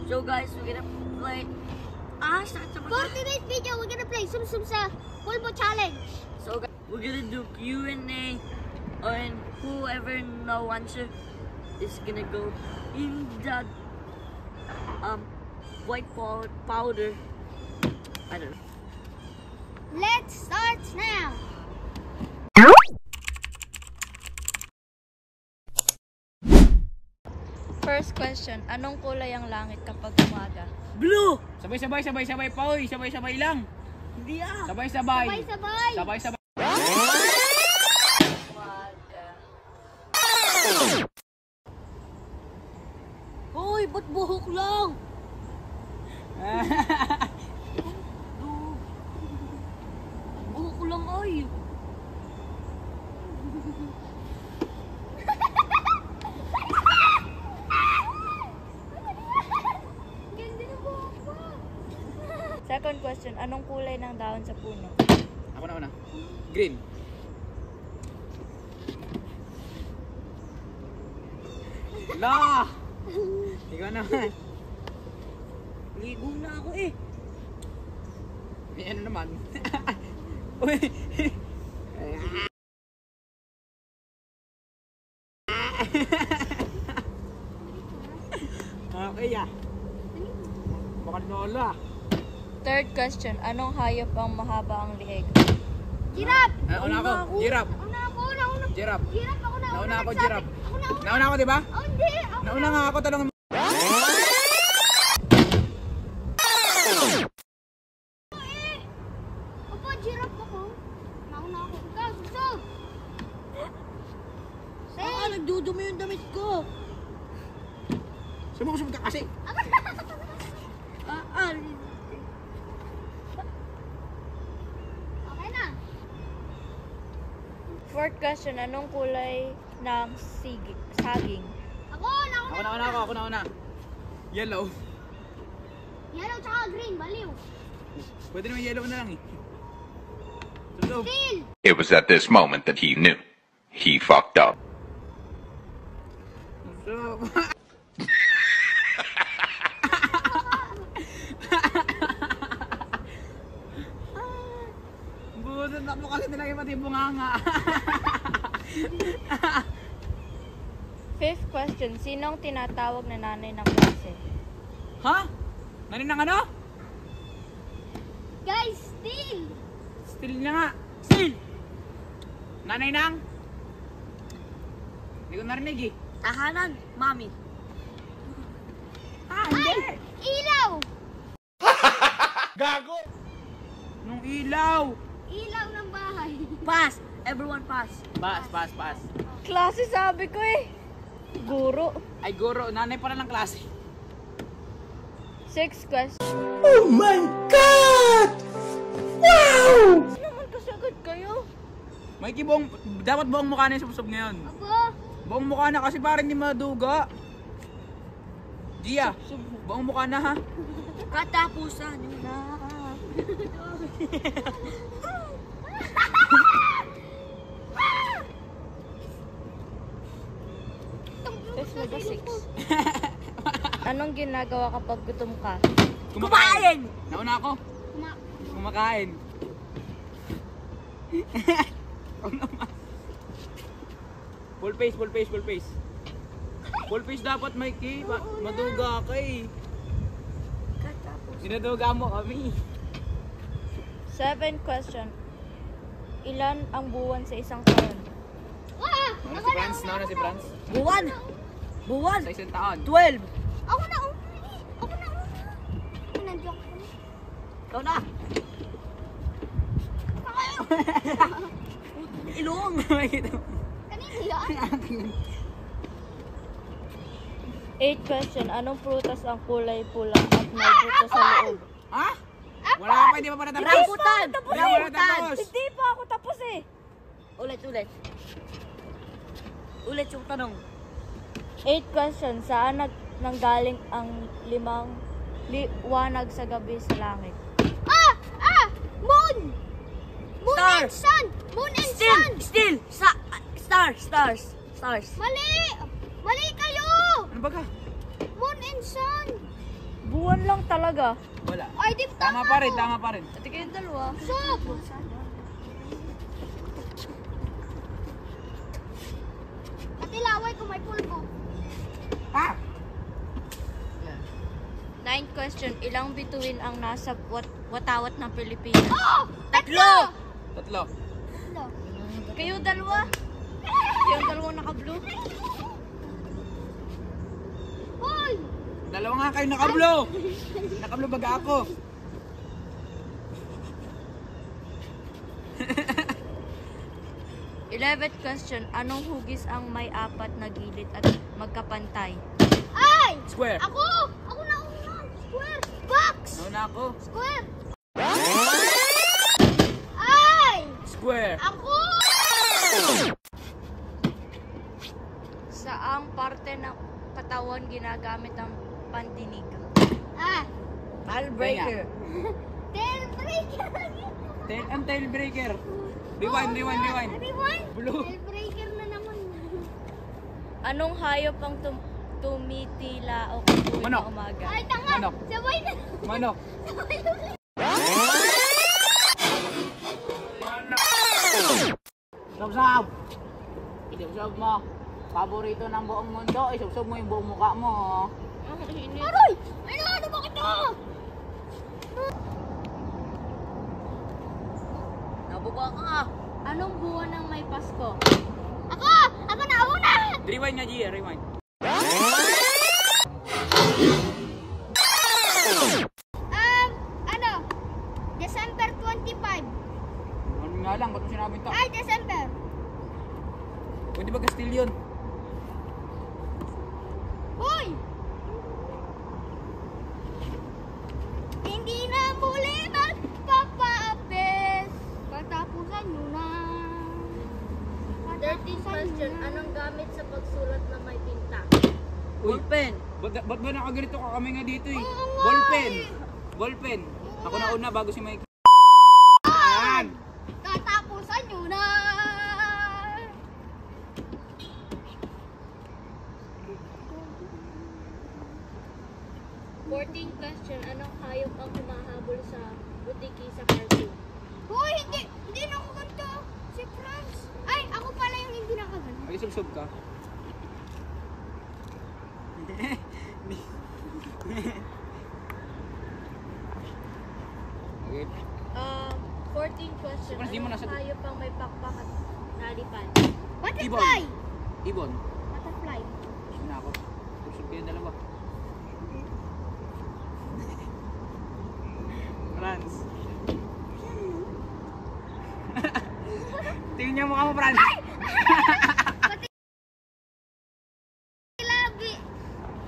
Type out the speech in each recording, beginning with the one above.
So guys, we're gonna play. For today's video, we're gonna play Sum Sum sa Pulbo Challenge. So guys, we're gonna do Q&A, and whoever no answer is gonna go in that white powder. I don't know. Let's start now. First question, anong kulay ang langit kapag umaga? Blue! Sabay-sabay, Poy. Sabay-sabay lang. Hindi ah! Sabay-sabay. Sabay-sabay. Sabay-sabay. Hoy, ba't buhok lang? Buhok ko lang ay. Ganda na buhok ko. Second question, anong kulay ng dahon sa puno? Ako na una. Green. La! Ikaw naman. Ligo na ako eh. May ano naman. Uy! Okay ah. Baka nola. Third question, anong hayop ang mahaba ang liig? Giraffe. Nauna ako. Giraffe. Una. Giraffe. Giraffe ako na. Nauna ako, nagsabi. giraffe. Ako na. Nauna ako, di ba? Oh, hindi. Ako Nauna nga ako, talong. Opo, giraffe ako. Nauna ako. Ikaw, susog. Nagdudumi yung damit ko. Sumusubod ka kasi. Okay na. Fourth question, anong kulay ng saging? Ako Ako na. Yellow. Yellow tsaka green, baliw. Pwede naman yellow na lang eh. Sunog. Steel. It was at this moment that he knew. He fucked up. Sunog. Budot ako kasi nilagay pati yung bunganga. Fifth question, sinong tinatawag na nanay ng klase? Ha? Naninang ano? Guys, steel. Still na nga. Still! Nanay nang? Hindi ko narinig eh. Tahanan, mami. Ay, ilaw. Nung ilaw! Ilaw ng bahay. Pass! Everyone pass. Pass. Klase sabi ko eh. Guro. Ay guro, nanay pala ng klase. Sixth question. Oh my God! Wow! Ano naman kasi agad kayo? Mikey, dapat buong mukha na yung subsob ngayon. Opo. Buong mukha na kasi parang hindi maduga. Gia, buong mukha na ha. Katapusan nyo na. Fifth na ba six? Anong ginagawa kapag gutom ka? Kumain! Nauna ako. Kumakain. Ako naman. Full face. Full face dapat, Mikey. Maduga ka eh. Sinaduga mo kami. Seventh question. Ilan ang buwan sa isang taon? Nauna si Franz. Buwan! Sa isang taon. 12! Ako na. Nandiyan ko. Ikaw na! Ilong! Kanino yan? Eighth question. Anong prutas ang kulay pula at may buto sa loob? Ha? Wala pa, hindi pa pala tapos. Rambutan! Tapos. Hindi pa ako tapos eh. Ulit. Ulit yung tanong. Eighth question. Saan nanggaling ang limang liwanag sa gabi sa langit? Moon! Moon Star. and sun! Moon and sun! Still! Stars! Mali! Mali kayo! Ano ba ka? Moon and sun! Buwan lang talaga. Wala. Ay, di Tama pa rin, tama pa rin. Ate kayong dalawa. Sob! Ate laway ko may pulbo. Ah! 9th question. Ilang bituin ang nasa watawat ng Pilipinas? Oh! Tatlo! Tatlo. Tatlo. Kayo dalawa? Kayong dalawa naka-blue? Hoy! Dalawa nga kayo nakablo. Nakablo baga ako. Eleventh question. Anong hugis ang may apat na gilid at magkapantay? Ay! Square. Ako! Ako na una! Square! Box! Nauna ako. Square! Ay! Square. Ako! Saang parte ng katawan ginagamit ang pandinig? Ah! Tail breaker. Tail breaker! Ang tail breaker. Rewind. Rewind? Blue. Tail breaker na naman. Anong hayop ang tumitila o tuwing Manok. umaga? Ay, tanga! Manok. Sabay na! Manok. Sabay na! Sub-sub. Isub-sub mo. Paborito ng buong mundo. Isub-sub mo yung buong mukha mo. Ang init. Aroy! Ay, ano ba kita? Nabuka ka nga. Anong buwan ang may Pasko? Ako! Ako na una! Rewind nga, Gia. Rewind. Ano? December 25. Ano nga lang, ba't mo sinabi ito? Ay, December. Pwede ba Castilian? Hoy! Hindi na muli magpapaapes. Katapusan nyo na. 13th question. Anong gamit sa pagsulat na may tinta? Uy, Ballpen. ba't ba nakaganito ka kami nga dito eh? Oo nga Ballpen. eh. Ballpen. Ako na una bago si Mike. Katapusan nyo na. 14th question. Anong hayop ang humahabol sa butiki sa cartoon? Hoy, hindi na ako ganito. Si Franz. Ay, ako pala yung hindi nakaganto. Mag-isub-sub ka. Okay. 14th question. Sobrang di mo Anong nasagot. hayop ang may pakpak at nalipan? Butterfly. Ibon. Butterfly. Gusto na ako. Isub kayo dalawa. Franz. Tingnan niyo mukha mo, Franz. Labi.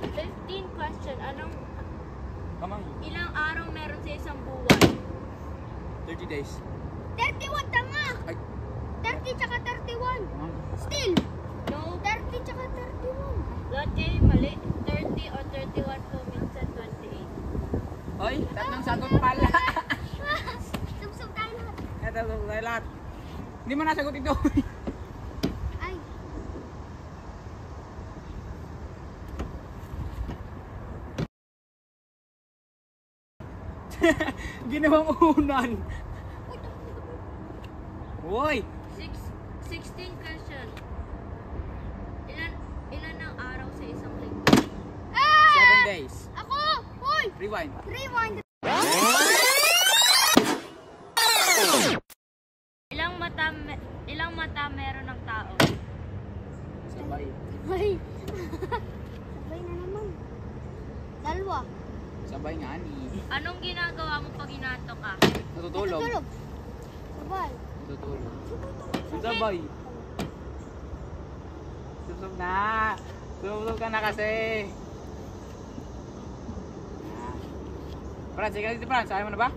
15th question. Kamang, Ilang araw meron sa isang buwan? 30 days. 31 tanga. Ay, 30 tsaka 31. kamang. Still. No. 30 tsaka 31. Lahat kayo mali. 30 o 31 po minsan 28. Hoy, tatlong sagot pala. Sub-sub tayo lahat. Ito, tayo lahat. Hindi mo nasagot ito. Ay. Ginawang unan. Hoy! 16th question. Ilan ang araw sa isang linggo? 7 days. Ako! Hoy! Rewind. Rewind. Ilang mata meron ng tao? Sabay. Hoy! Sabay na naman. Dalawa. Sabay nga ni. Anong ginagawa mo pag inaantok ka? Natutulog. Natutulog. Sabay. Natutulog. Sabay. Susog na. Susog ka na kasi. Franz, ikaw dito, Franz. Ayaw mo na ba?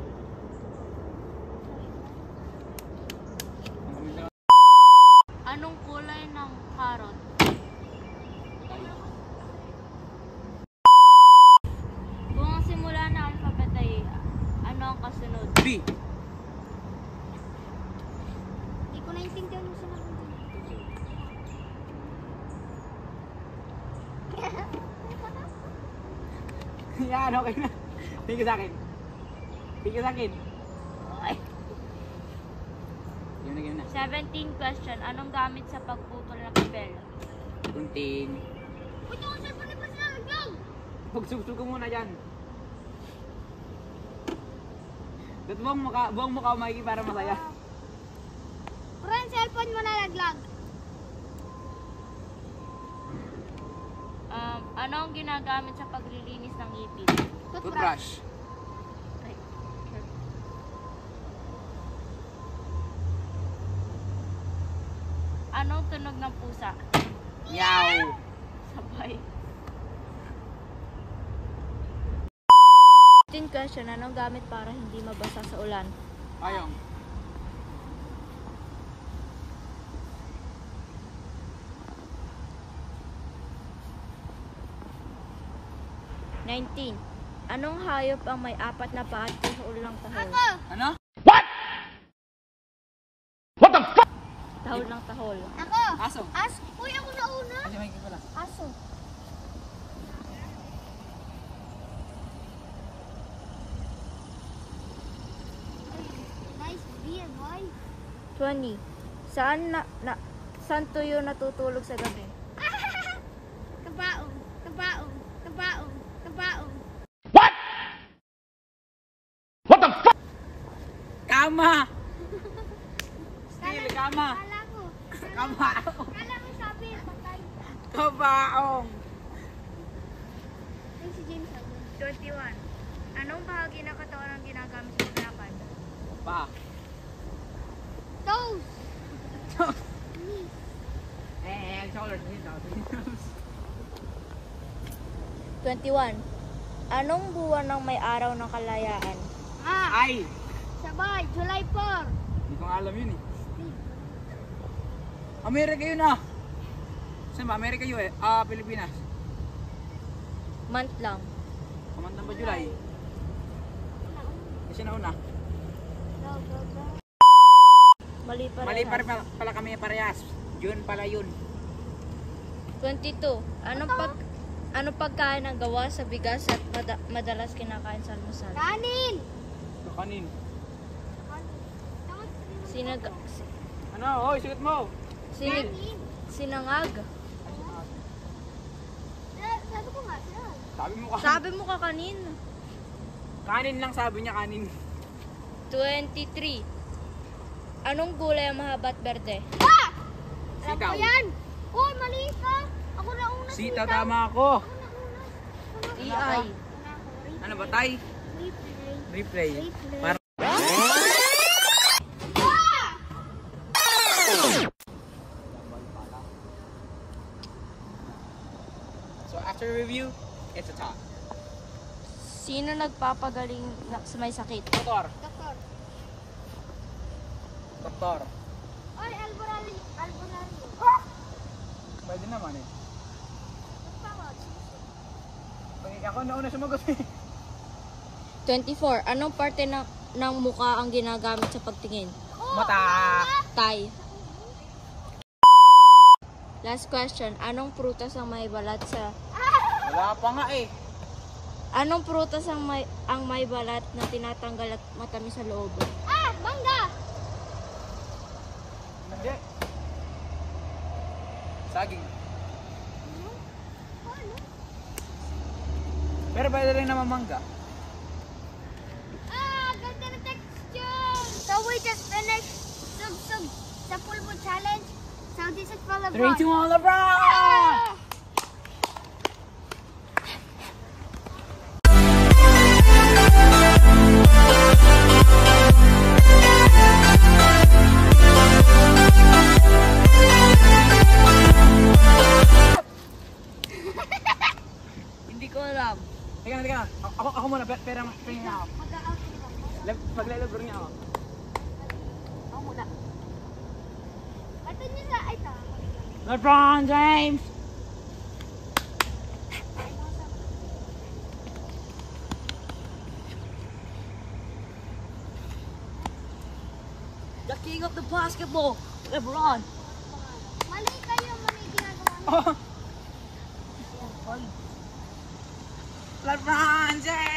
Anong kulay ng karot? Kung ang simula ng alphabet ay ano ang kasunod? B. Hindi ko naintindihan yung sinabi. Yan, okay na. Tingin sa akin. Tingin sa akin. Ay. Yun na. 17 question. Anong gamit sa pagputol ng papel? Gunting. Uy, ito ang cellphone ni Prince nalaglag. Magsubsub ka muna dyan. Dito buong mukha Mikey para masaya. Friend, cellphone mo nalaglag. Ano ang ginagamit sa paglilinis ng ngipin? Toothbrush. Anong tunog ng pusa? Meow. Sabay. 15 question. Anong gamit para hindi mabasa sa ulan? Ayong. Anong hayop ang may 4 na paa at suol ng tahol? Ako. Ano? Tahol ng tahol. Ako. Aso. Uy, ako nauna. Kasi Mikey pala. Aso. Nice beer, boy. 20. Saan tuyo natutulog sa gabi? Kabaong, kabaong, kabaong, kabaong. Kama! Still, kama! Kala ko. Kama! Kala ko sabi, patay. Kabaong! Ay, si James sabi. 21. Anong bahagi ng katawan ang ginagamit sa paglakad? Pa! Toes. Shoulders. 21. Anong buwan ng may araw ng kalayaan? Ay! Sabay, July 4. Hindi ko nga alam yun eh. Amerika yun ah! Saan ba? Amerika yun eh. Pilipinas. Month lang. Kumandang ba July? Kasi nauna. Go, go, go. Mali pa Mali pala kami parehas. June pala yun. 22. Anong pagkain ang gawa sa bigas at madalas kinakain sa almusal? Kanin. Kanin. Ano? Hoy, sigat mo! Sinangag. Sabi ko nga, sir. Sabi mo kanin. Sabi mo ka kanin. Kanin lang sabi niya, kanin. 23. Anong gulay ang mahaba at berde? Ah! Alam Sitaw. ko yan. Uy, mali ka. Ako na una. Sita, tama ako. EI. Ano ba, tay? Replay. Para So after review, it's a top. Sino nagpapagaling sa may sakit? Doktor. Doktor. Doktor. Oy, Alborari. Alborari. Pwede naman eh. Pagpawag. Ako nauna sumagot eh. 24. Anong parte ng mukha ang ginagamit sa pagtingin? Mata. Tay. Last question. Anong prutas ang may balat sa... Wala pa nga eh. Anong prutas ang may balat na tinatanggal at matamis sa loob? Ah, mangga. Hindi. Saging. Ano? Pero pwede rin naman mangga. Ah, ganda na texture. So we just finished sub sa pulpo challenge. So this is for LeBron. 3, 2, 1, LeBron! Ah! Hindi ko alam. Teka na. Ako muna. Pera na ako. Mag-out ko. Pagle-lebron niya ako. Ako muna. Ito niya sa... Ay, ta. LeBron James! The king of the basketball, LeBron. Mali kayo, mali ginagawa niyo. LeBron James!